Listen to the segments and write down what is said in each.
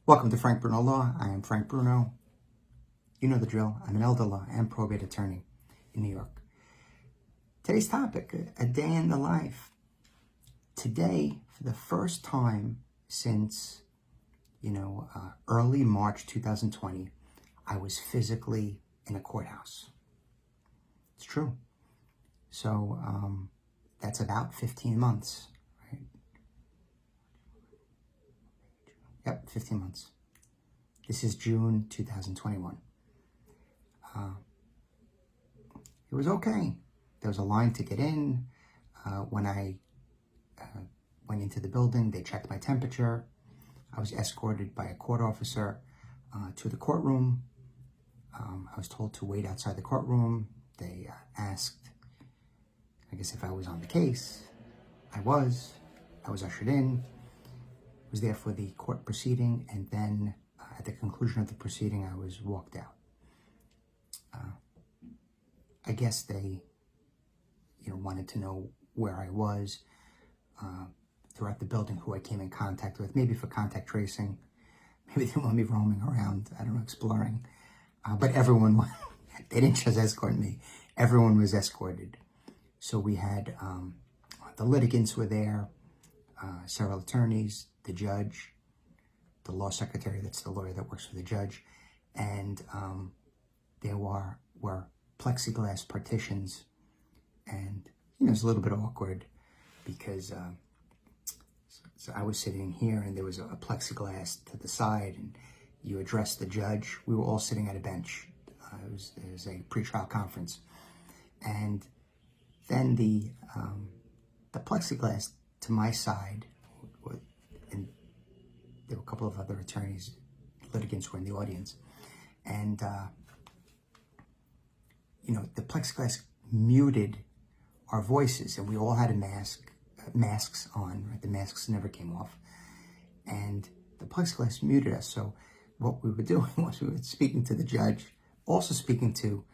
Welcome to Frank Bruno Law. I am Frank Bruno. You know the drill. I'm an elder law and probate attorney in New York. Today's topic, a day in the life. Today, for the first time since, early March 2020, I was physically in a courthouse. It's true. So that's about 15 months. Yep, 15 months. This is June 2021. It was okay. There was a line to get in. When I went into the building, they checked my temperature. I was escorted by a court officer to the courtroom. I was told to wait outside the courtroom. They asked, I guess, if I was on the case. I was ushered in. Was there for the court proceeding, and then at the conclusion of the proceeding, I was walked out. I guess they, wanted to know where I was throughout the building, who I came in contact with, maybe for contact tracing. Maybe they want me roaming around, I don't know, exploring. But everyone, they didn't just escort me. Everyone was escorted. So we had, the litigants were there, several attorneys, the judge, the law secretary, that's the lawyer that works for the judge, and there were plexiglass partitions, and it was a little bit awkward because so I was sitting here and there was a plexiglass to the side, and you addressed the judge. We were all sitting at a bench. It was a pretrial conference, and then the plexiglass to my side, and there were a couple of other attorneys, litigants were in the audience, and the plexiglass muted our voices, and we all had masks on, right? The masks never came off, and the plexiglass muted us. So what we were doing was we were speaking to the judge, also speaking to,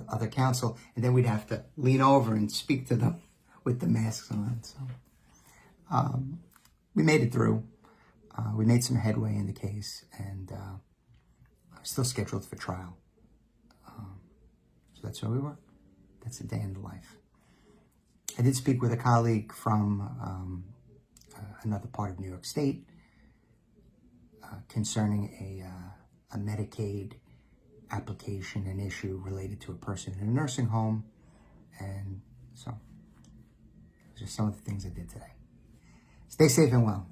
other counsel, and then we'd have to lean over and speak to them with the masks on. So we made it through. We made some headway in the case, and I'm still scheduled for trial. So that's where we were. That's a day in the life. I did speak with a colleague from another part of New York State concerning a Medicaid application, an issue related to a person in a nursing home. And so those are some of the things I did today. Stay safe and well.